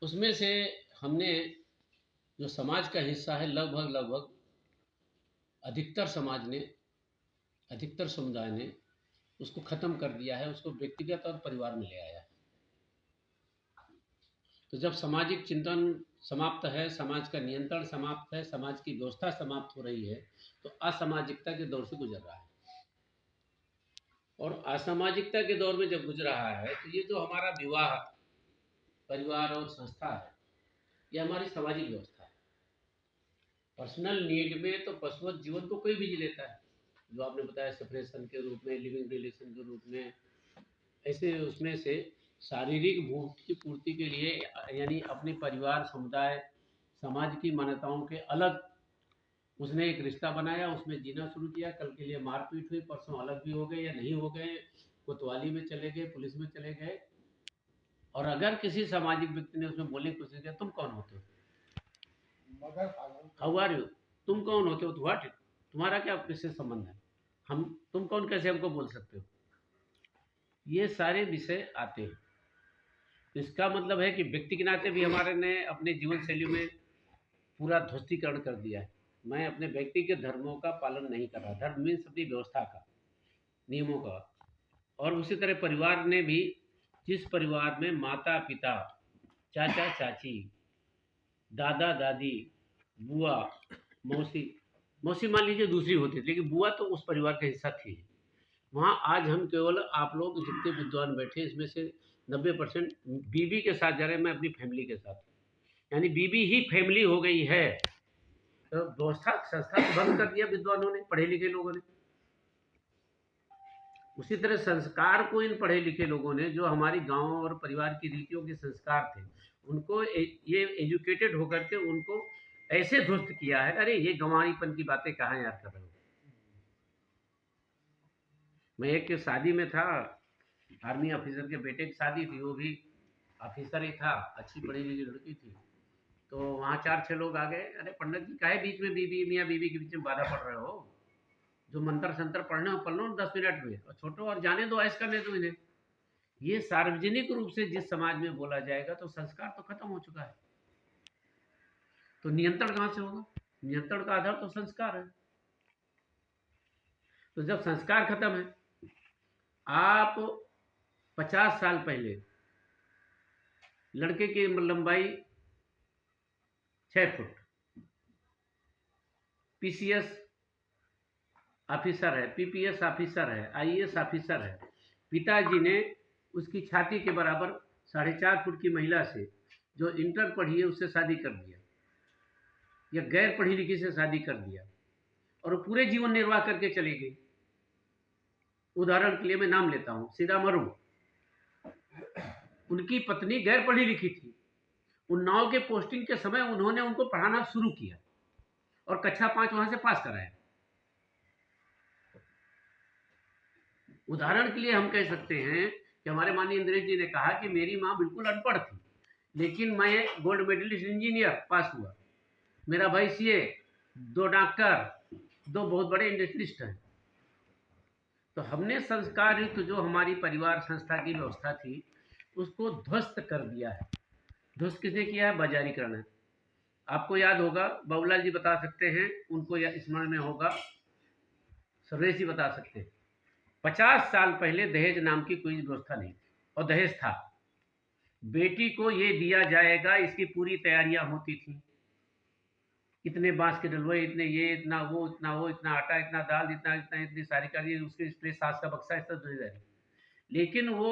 उसमें से हमने जो समाज का हिस्सा है, लगभग लगभग अधिकतर समाज ने, अधिकतर समुदाय ने उसको ख़त्म कर दिया है, उसको व्यक्तिगत और परिवार में ले आया है। तो जब सामाजिक चिंतन समाप्त है, समाज का नियंत्रण समाप्त है, समाज की व्यवस्था समाप्त हो रही है, तो असामाजिकता के दौर से गुजर रहा है। और असामाजिकता के दौर में जब गुजर रहा है, तो ये जो हमारा विवाह, परिवार और संस्था है, ये हमारी सामाजिक व्यवस्था है। पर्सनल नीड में तो पशुवत जीवन को कोई भी जी लेता है, जो आपने बताया सेपरेशन के रूप में, लिविंग रिलेशन के रूप में, ऐसे उसमें से शारीरिक भूख की पूर्ति के लिए, यानी अपने परिवार, समुदाय, समाज की मान्यताओं के अलग उसने एक रिश्ता बनाया, उसमें जीना शुरू किया। कल के लिए मारपीट हुई, परसों अलग भी हो गए या नहीं हो गए, कोतवाली में चले गए, पुलिस में चले गए। और अगर किसी सामाजिक व्यक्ति ने उसमें बोलने की कोशिश किया, तुम कौन होते हो, हाउ आर यू, तुम कौन होते हो, व्हाट, तुम्हारा क्या किससे संबंध है, हम, तुम कौन, कैसे हमको बोल सकते हो, ये सारे विषय आते हैं। तो इसका मतलब है कि व्यक्ति के नाते भी हमारे ने अपने जीवन शैली में पूरा ध्वस्तीकरण कर दिया है। मैं अपने व्यक्ति के धर्मों का पालन नहीं कर रहा, धर्म मीन्स अपनी व्यवस्था का, नियमों का। और उसी तरह परिवार ने भी, जिस परिवार में माता पिता, चाचा चाची, दादा दादी, बुआ, मौसी, मौसी मान लीजिए दूसरी होती थी, लेकिन बुआ तो उस परिवार का हिस्सा थी। वहाँ आज हम केवल, आप लोग जितने विद्वान बैठे, इसमें से 90% बीबी के साथ जा रहे हैं, मैं अपनी फैमिली के साथ, यानी बीबी ही फैमिली हो गई है। तो व्यवस्था, संस्था को बंद कर दिया विद्वानों ने, पढ़े लिखे लोगों ने। उसी तरह संस्कार को इन पढ़े लिखे लोगों ने, जो हमारी गांव और परिवार की रीतियों के संस्कार थे, उनको ये एजुकेटेड होकर के उनको ऐसे ध्वस्त किया है। अरे ये गंवारीपन की बातें कहाँ याद कर रहे हो। मैं एक शादी में था, आर्मी ऑफिसर के बेटे की शादी थी, वो भी ऑफिसर ही था, अच्छी पढ़ी लिखी लड़की थी। तो वहाँ 4-6 लोग आ गए, अरे पंडित जी काहे बीच में बीबी, मियाँ बीवी के बीच में बाधा पड़ रहे हो, जो मंत्र संत्र पढ़ने हो पढ़ लो 10 मिनट में, और छोटो और जाने दो, ऐश करने दो इन्हें। ये सार्वजनिक रूप से जिस समाज में बोला जाएगा, तो संस्कार तो खत्म हो चुका है, तो नियंत्रण कहाँ से होगा। नियंत्रण का आधार तो संस्कार है। तो जब संस्कार खत्म है, आप 50 साल पहले लड़के की लंबाई 6 फुट, पीसीएस ऑफिसर है, पीपीएस ऑफिसर है, आईएएस ऑफिसर है, पिताजी ने उसकी छाती के बराबर 4.5 फुट की महिला से, जो इंटर पढ़ी है, उससे शादी कर दिया, या गैर पढ़ी लिखी से शादी कर दिया, और वो पूरे जीवन निर्वाह करके चली गई। उदाहरण के लिए मैं नाम लेता हूँ, सीतामरू, उनकी पत्नी गैर पढ़ी लिखी थी। उन्नाव के पोस्टिंग के समय उन्होंने उनको पढ़ाना शुरू किया और कक्षा 5 वहां से पास कराया। उदाहरण के लिए हम कह सकते हैं कि हमारे माननीय इंद्रेश जी ने कहा कि मेरी माँ बिल्कुल अनपढ़ थी, लेकिन मैं गोल्ड मेडलिस्ट इंजीनियर पास हुआ, मेरा भाई सीए, 2 डॉक्टर, 2 बहुत बड़े इंडस्ट्रिस्ट हैं। तो हमने संस्कार युक्त जो हमारी परिवार संस्था की व्यवस्था थी, उसको ध्वस्त कर दिया है। ध्वस्त किसने किया है? बाजारीकरण है। आपको याद होगा, बाबूलाल जी बता सकते हैं, उनको स्मरण में होगा, सर्वेश जी बता सकते हैं, 50 साल पहले दहेज नाम की कोई व्यवस्था नहीं थी, और दहेज था, बेटी को ये दिया जाएगा, इसकी पूरी तैयारियां होती थी। इतने बांस के डलवे, इतने ये, इतना वो, इतना वो, इतना आटा, इतना दाल, इतना इतना, इतनी सारी कार्य, उसके स्प्रे, सास का बक्सा, इस तरह। लेकिन वो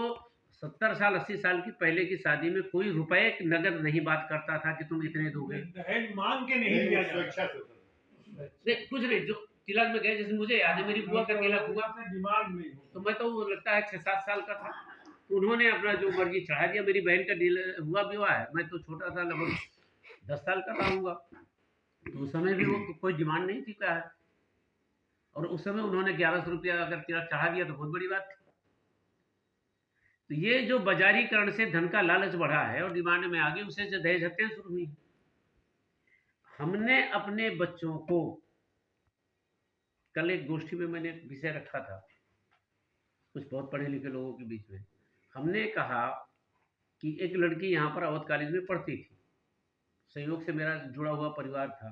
70 साल 80 साल की पहले की शादी में कोई रुपए नगद नहीं बात करता था कि तुम इतने दोगे, दहेज मांग के नहीं दिया जाता, कुछ नहीं। जो तिलक में गए, जैसे मुझे याद है, मेरी बुआ का तिलक हुआ, दिमाग में तो मैं तो वो लगता है 6-7 साल का था, तो उन्होंने अपना जो मर्जी चढ़ा दिया। मेरी बहन का हुआ विवाह है, मैं तो छोटा था, लगभग 10 साल का था हुआ, तो उस समय भी वो कोई डिमांड नहीं थी क्या है। और उस समय उन्होंने 1100 रुपया अगर तिलक चढ़ा दिया तो बहुत बड़ी बात थी। तो ये जो बाजारीकरण से धन का लालच बढ़ा है और डिमांड में आ गई, उससे जो दहेज हत्याएं शुरू हुई। हमने अपने बच्चों को, कल एक गोष्ठी में मैंने एक विषय रखा था कुछ बहुत पढ़े लिखे लोगों के बीच में, हमने कहा कि एक लड़की यहाँ पर अवध कॉलेज में पढ़ती थी। संयोग से मेरा जुड़ा हुआ परिवार था,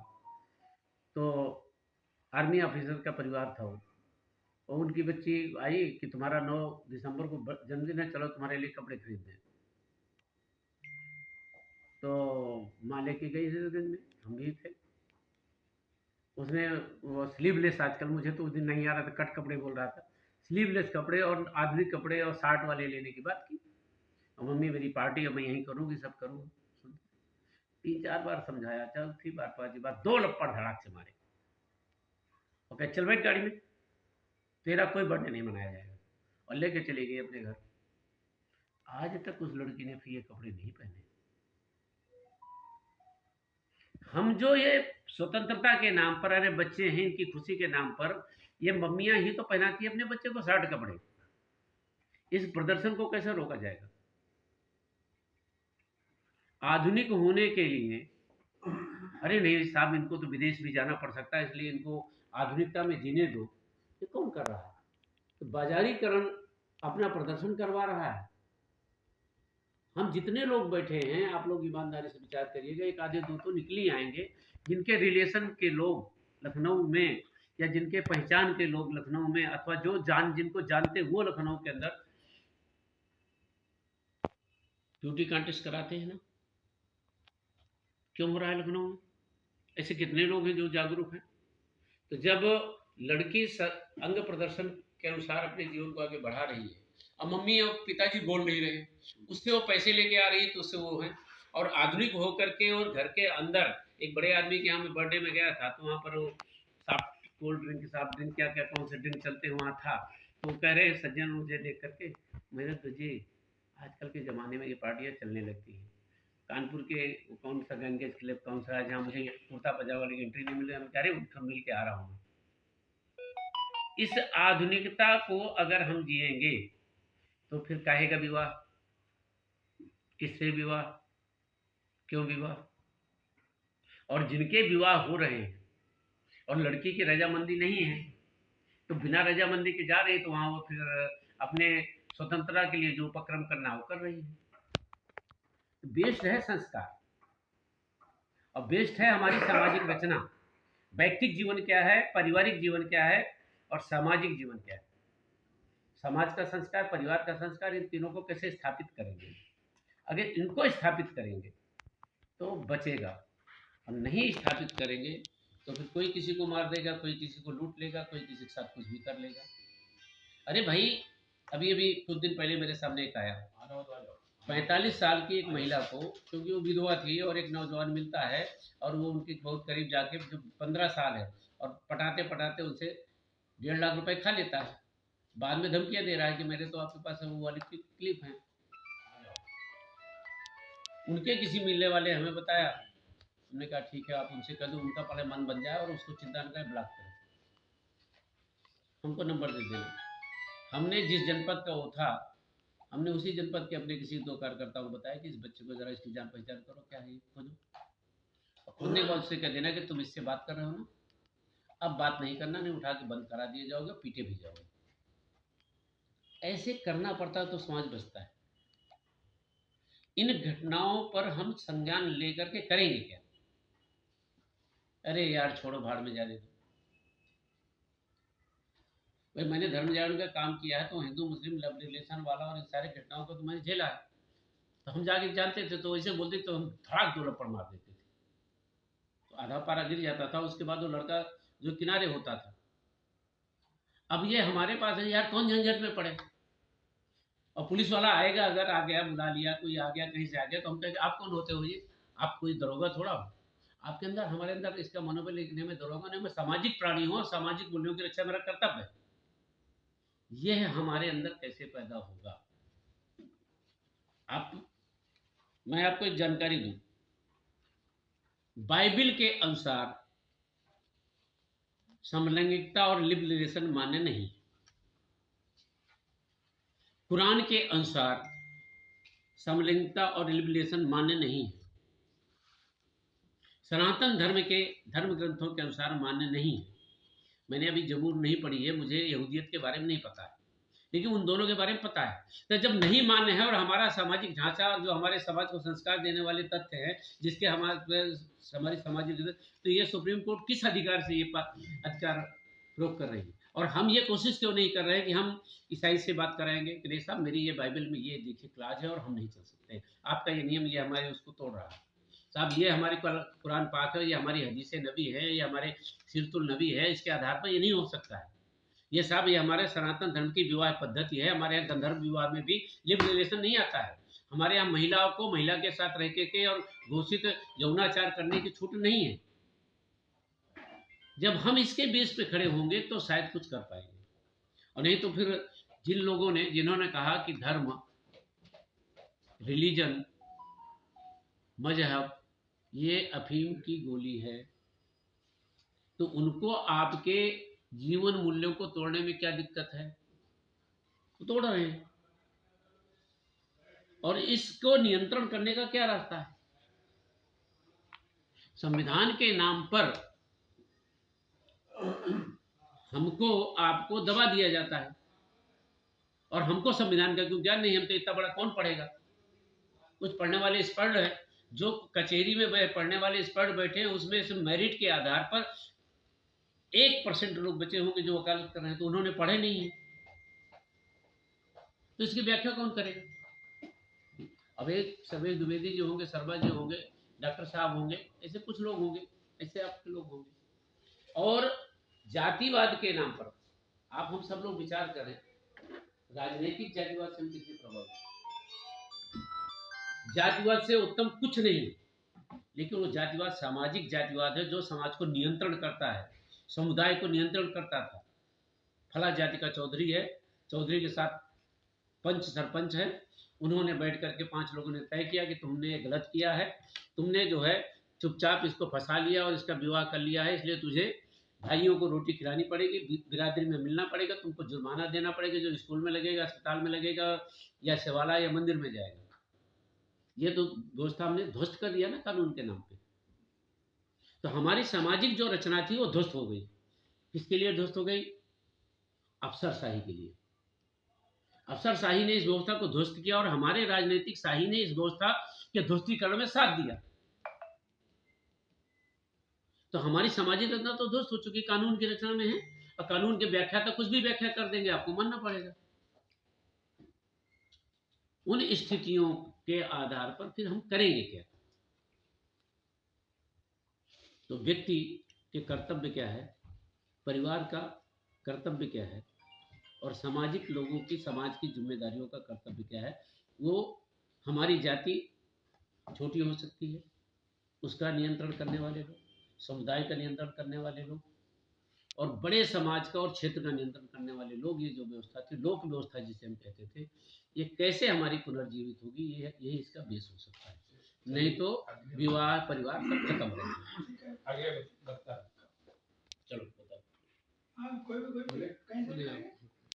तो आर्मी ऑफिसर का परिवार था वो। और उनकी बच्ची आई कि तुम्हारा 9 दिसंबर को जन्मदिन है, चलो तुम्हारे लिए कपड़े खरीद दें। तो माँ लेके गई दिन में, हम भी थे। उसने वो स्लीवलेस, आजकल मुझे तो उस दिन नहीं आ रहा था, कट कपड़े बोल रहा था, स्लीवलेस कपड़े और आधुनिक कपड़े और शार्ट वाले लेने की बात की। और मम्मी मेरी पार्टी अब मैं यहीं करूँगी, सब करूँगी। 3-4 बार समझाया, चौथी बार 5वीं बार 2 लप्पड़ धड़ाक से मारे और कहा चल बैठ गाड़ी में, तेरा कोई बर्थडे नहीं मनाया जाएगा, और लेके चली गई अपने घर। आज तक उस लड़की ने फिर ये कपड़े नहीं पहने। हम जो ये स्वतंत्रता के नाम पर, अरे बच्चे हैं इनकी खुशी के नाम पर, ये मम्मियां ही तो पहनाती है अपने बच्चे को शर्ट कपड़े। इस प्रदर्शन को कैसे रोका जाएगा? आधुनिक होने के लिए, अरे नहीं साहब इनको तो विदेश भी जाना पड़ सकता है, इसलिए इनको आधुनिकता में जीने दो, ये कौन कर रहा है? तो बाजारीकरण अपना प्रदर्शन करवा रहा है। हम जितने लोग बैठे हैं, आप लोग ईमानदारी से विचार करिएगा, एक आधे दो तो निकल ही आएंगे जिनके रिलेशन के लोग लखनऊ में, या जिनके पहचान के लोग लखनऊ में, अथवा जो जिनको जानते वो लखनऊ के अंदर ब्यूटी कॉन्टेस्ट कराते हैं ना। क्यों हो रहा है लखनऊ में? ऐसे कितने लोग हैं जो जागरूक हैं। तो जब लड़की अंग प्रदर्शन के अनुसार अपने जीवन को आगे बढ़ा रही है, अब मम्मी और पिताजी बोल नहीं रहे, उससे वो पैसे लेके आ रही है, तो उससे वो है। और आधुनिक होकर के, और घर के अंदर एक बड़े आदमी के यहाँ में बर्थडे में गया था, तो वहाँ पर वो soft cold drink, soft drink, क्या क्या कौन से ड्रिंक चलते हैं वहाँ था। तो वो कह रहे सज्जन मुझे देख करके, मेरे तुझे आजकल के ज़माने में ये पार्टियाँ चलने लगती हैं। कानपुर के कौन सा गंगेज क्लब कौन सा है जहाँ मुझे कुर्ता पजामा वाली एंट्री नहीं मिल रही, मैं कह रहे उठ मिल के आ रहा हूँ। इस आधुनिकता को अगर हम जिएंगे तो फिर काहे का विवाह, किससे विवाह, क्यों विवाह? और जिनके विवाह हो रहे हैं और लड़की की रजामंदी नहीं है, तो बिना रजामंदी के जा रही है, तो वहां वो फिर अपने स्वतंत्रता के लिए जो उपक्रम करना वो कर रही है। बेस्ड है संस्कार, और बेस्ड है हमारी सामाजिक रचना। व्यक्तिक जीवन क्या है, पारिवारिक जीवन क्या है, और सामाजिक जीवन क्या है। समाज का संस्कार, परिवार का संस्कार, इन तीनों को कैसे स्थापित करेंगे? अगर इनको स्थापित करेंगे तो बचेगा, हम नहीं स्थापित करेंगे तो फिर कोई किसी को मार देगा, कोई किसी को लूट लेगा, कोई किसी के साथ कुछ भी कर लेगा। अरे भाई, अभी अभी कुछ दिन पहले मेरे सामने एक आया, 45 साल की एक महिला को, क्योंकि वो विधवा थी, और एक नौजवान मिलता है और वो उनके बहुत करीब जाके, जो 15 साल है, और पटाते पटाते उनसे 1.5 लाख रुपए खा लेता है। बाद में धमकियां दे रहा है कि मेरे तो आपके पास वो वाली क्लिप है। उनके किसी मिलने वाले हमें बताया, हमने कहा ठीक है आप उनसे कह दो, उनका पहले मन बन जाए और उसको चिंता न करें, ब्लॉक करें, हमको नंबर दे देना। हमने जिस जनपद का वो था, हमने उसी जनपद के अपने किसी 2 कार्यकर्ता को बताया कि इस बच्चे को जरा इसकी जान पहचान करो, क्या है ये खोजो। खुदने को उससे कह देना कि तुम इससे बात कर रहे हो ना, अब बात नहीं करना, नहीं उठा के बंद करा दिए जाओगे, पीटे भी जाओगे। ऐसे करना पड़ता है तो समाज बचता है। इन घटनाओं पर हम संज्ञान लेकर के करेंगे क्या? अरे यार छोड़ो, भाड़ में जाने दो। भाई मैंने धर्म जागरण का काम किया है, तो हिंदू मुस्लिम लव रिलेशन वाला और इन सारी घटनाओं को तो मैंने झेला है। तो हम जाके जानते थे, तो ऐसे बोलते तो हम धड़ाक 2 लपड़ मार देते थे, तो आधा पारा गिर जाता था। उसके बाद वो लड़का जो किनारे होता था। अब ये हमारे पास है यार, कौन झंझट में पड़े। और पुलिस वाला आएगा, अगर आ गया, बुला लिया, कोई आ गया कहीं से आ गया, तो हम कहेंगे आप कौन होते हो ये? आप कोई दरोगा थोड़ा हो। आपके अंदर, हमारे अंदर इसका मनोबल लिखने में, दरोगा नहीं, मैं सामाजिक प्राणी हूँ और सामाजिक मूल्यों की रक्षा मेरा कर्तव्य है। यह हमारे अंदर कैसे पैदा होगा? आप, मैं आपको एक जानकारी दूं, बाइबिल के अनुसार समलैंगिकता और लिव रिलेशन मान्य नहीं। कुरान के अनुसार समलैंगिकता और लिव रिलेशन मान्य नहीं है। सनातन धर्म के धर्म ग्रंथों के अनुसार मान्य नहीं है। मैंने अभी जबूर नहीं पढ़ी है, मुझे यहूदियत के बारे में नहीं पता है, लेकिन उन दोनों के बारे में पता है। तो जब नहीं मान्य है और हमारा सामाजिक ढांचा और जो हमारे समाज को संस्कार देने वाले तथ्य हैं, जिसके हमारी सामाजिक, तो ये सुप्रीम कोर्ट किस अधिकार से ये अधिकार प्रयोग कर रही है? और हम ये कोशिश क्यों नहीं कर रहे हैं कि हम ईसाई से बात कराएंगे कि नहीं साहब, मेरी ये बाइबल में ये देखिए क्लाज है और हम नहीं चल सकते, आपका ये नियम ये हमारे उसको तोड़ रहा है। साहब ये हमारी कुरान पाक है, ये हमारी हदीस नबी है, ये हमारे सीरतुल नबी है, इसके आधार पर ये नहीं हो सकता है। ये साहब ये हमारे सनातन धर्म की विवाह पद्धति है, हमारे यहाँ गंधर्व विवाह में भी लिव रिलेशन नहीं आता है। हमारे यहाँ महिलाओं को महिला के साथ रह के और घोषित यौनाचार करने की छूट नहीं है। जब हम इसके बेस पे खड़े होंगे तो शायद कुछ कर पाएंगे, और नहीं तो फिर जिन लोगों ने, जिन्होंने कहा कि धर्म, रिलीजन, मजहब ये अफीम की गोली है, तो उनको आपके जीवन मूल्यों को तोड़ने में क्या दिक्कत है? तो तोड़ रहे हैं। और इसको नियंत्रण करने का क्या रास्ता है? संविधान के नाम पर हमको आपको दबा दिया जाता है, और हमको संविधान का क्यों ज्ञान नहीं, हम तो इतना बड़ा कौन पढ़ेगा? कुछ पढ़ने वाले एक्सपर्ट हैं, जो कचहरी में पढ़ने वाले एक्सपर्ट बैठे हैं, उसमें से मेरिट के आधार पर 1% लोग बचे होंगे जो वकालत कर रहे हैं, तो उन्होंने पढ़े नहीं है, तो इसकी व्याख्या कौन करेगा? अब एक सर्वेश द्विवेदी जो होंगे, शर्मा जी होंगे, डॉक्टर साहब होंगे, ऐसे कुछ लोग होंगे, ऐसे आपके लोग होंगे। और जातिवाद के नाम पर आप हम सब लोग विचार करें, राजनीतिक जातिवाद से हम कितने प्रभावित? जातिवाद से उत्तम कुछ नहीं, लेकिन वो जातिवाद सामाजिक जातिवाद है, जो समाज को नियंत्रण करता है, समुदाय को नियंत्रण करता था। फला जाति का चौधरी है, चौधरी के साथ पंच सरपंच है, उन्होंने बैठ करके 5 लोगों ने तय किया कि तुमने गलत किया है, तुमने जो है चुपचाप इसको फंसा लिया और इसका विवाह कर लिया है, इसलिए तुझे भाइयों को रोटी खिलानी पड़ेगी, बिरादरी में मिलना पड़ेगा, तुमको जुर्माना देना पड़ेगा, जो स्कूल में लगेगा, अस्पताल में लगेगा, या शिवालय या मंदिर में जाएगा। ये तो व्यवस्था हमने ध्वस्त कर दिया ना कानून के नाम पे। तो हमारी सामाजिक जो रचना थी वो ध्वस्त हो गई। किसके लिए ध्वस्त हो गई? अफसरशाही के लिए। अफसरशाही ने इस व्यवस्था को ध्वस्त किया, और हमारे राजनीतिक शाही ने इस व्यवस्था के ध्वस्तीकरण में साथ दिया। तो हमारी सामाजिक रचना तो ध्वस्त हो चुकी, कानून की रचना में है, और कानून की व्याख्या तो कुछ भी व्याख्या कर देंगे, आपको मानना पड़ेगा। उन स्थितियों के आधार पर फिर हम करेंगे क्या? तो व्यक्ति के कर्तव्य क्या है, परिवार का कर्तव्य क्या है, और सामाजिक लोगों की, समाज की जिम्मेदारियों का कर्तव्य क्या है? वो हमारी जाति छोटी हो सकती है, उसका नियंत्रण करने वाले लोग, समुदाय का नियंत्रण करने वाले लोग, और बड़े समाज का और क्षेत्र का नियंत्रण करने वाले लोग, ये जो व्यवस्था थी, लोक व्यवस्था जिसे हम कहते थे, ये कैसे हमारी पुनर्जीवित होगी? यही इसका बेस हो सकता है, नहीं तो विवाह परिवार सब खत्म रहेगा।